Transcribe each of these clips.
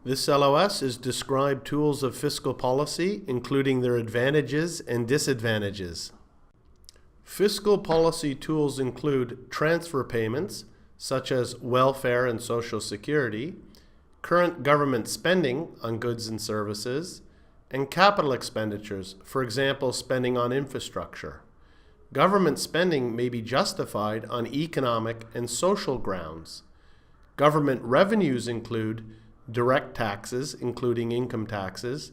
This LOS is described tools of fiscal policy, including their advantages and disadvantages. Fiscal policy tools include transfer payments, such as welfare and Social Security, current government spending on goods and services, and capital expenditures, for example, spending on infrastructure. Government spending may be justified on economic and social grounds. Government revenues include direct taxes, including income taxes,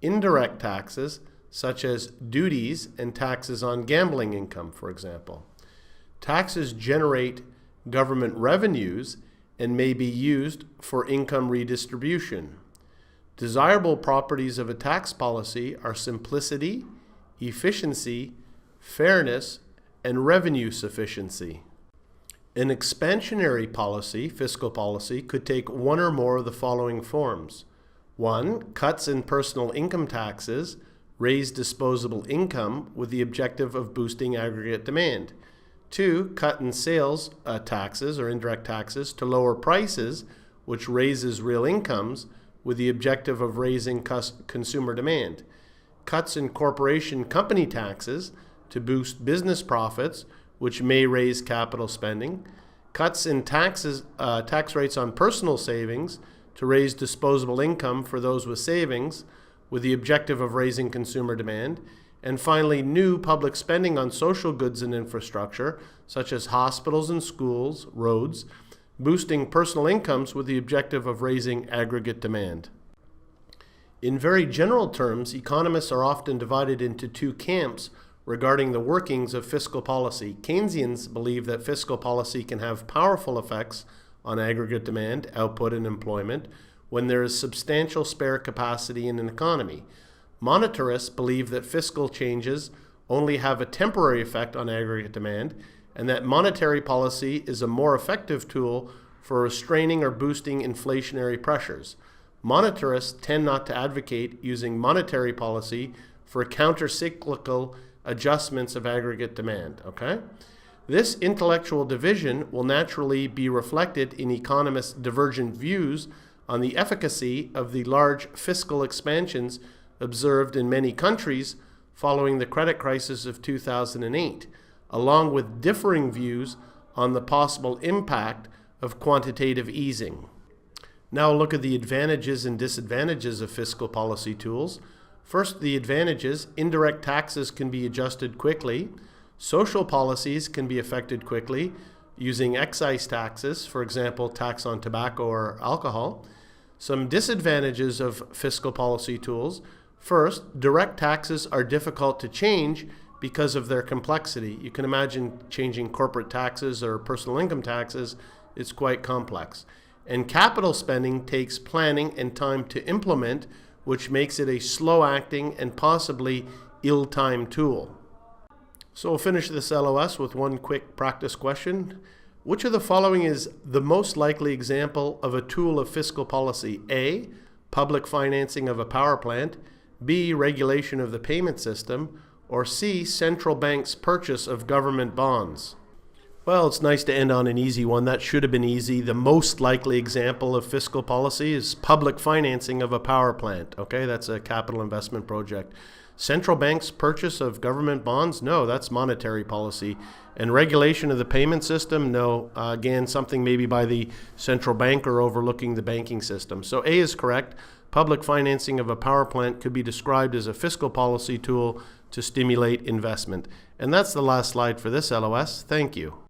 indirect taxes, such as duties and taxes on gambling income, for example. Taxes generate government revenues and may be used for income redistribution. Desirable properties of a tax policy are simplicity, efficiency, fairness, and revenue sufficiency. An expansionary policy, fiscal policy, could take one or more of the following forms. 1. Cuts in personal income taxes raise disposable income with the objective of boosting aggregate demand. 2. Cut in sales taxes or indirect taxes to lower prices, which raises real incomes with the objective of raising consumer demand. Cuts in corporation company taxes to boost business profits, which may raise capital spending. Cuts in tax rates on personal savings to raise disposable income for those with savings with the objective of raising consumer demand. And finally, new public spending on social goods and infrastructure, such as hospitals and schools, roads, boosting personal incomes with the objective of raising aggregate demand. In very general terms, economists are often divided into two camps regarding the workings of fiscal policy. Keynesians believe that fiscal policy can have powerful effects on aggregate demand, output, and employment when there is substantial spare capacity in an economy. Monetarists believe that fiscal changes only have a temporary effect on aggregate demand, and that monetary policy is a more effective tool for restraining or boosting inflationary pressures. Monetarists tend not to advocate using monetary policy for counter-cyclical adjustments of aggregate demand, okay? This intellectual division will naturally be reflected in economists' divergent views on the efficacy of the large fiscal expansions observed in many countries following the credit crisis of 2008, along with differing views on the possible impact of quantitative easing. Now look at the advantages and disadvantages of fiscal policy tools. First, the advantages: indirect taxes can be adjusted quickly. Social policies can be affected quickly using excise taxes, for example, tax on tobacco or alcohol. Some disadvantages of fiscal policy tools: first, direct taxes are difficult to change because of their complexity. You can imagine changing corporate taxes or personal income taxes. It's quite complex. And capital spending takes planning and time to implement, which makes it a slow-acting and possibly ill-timed tool. So we'll finish this LOS with one quick practice question. Which of the following is the most likely example of a tool of fiscal policy? A, public financing of a power plant; B, regulation of the payment system; or C, central bank's purchase of government bonds? Well, it's nice to end on an easy one. That should have been easy. The most likely example of fiscal policy is public financing of a power plant. Okay, that's a capital investment project. Central bank's purchase of government bonds? No, that's monetary policy. And regulation of the payment system? No, again, something maybe by the central bank or overlooking the banking system. So A is correct. Public financing of a power plant could be described as a fiscal policy tool to stimulate investment. And that's the last slide for this LOS. Thank you.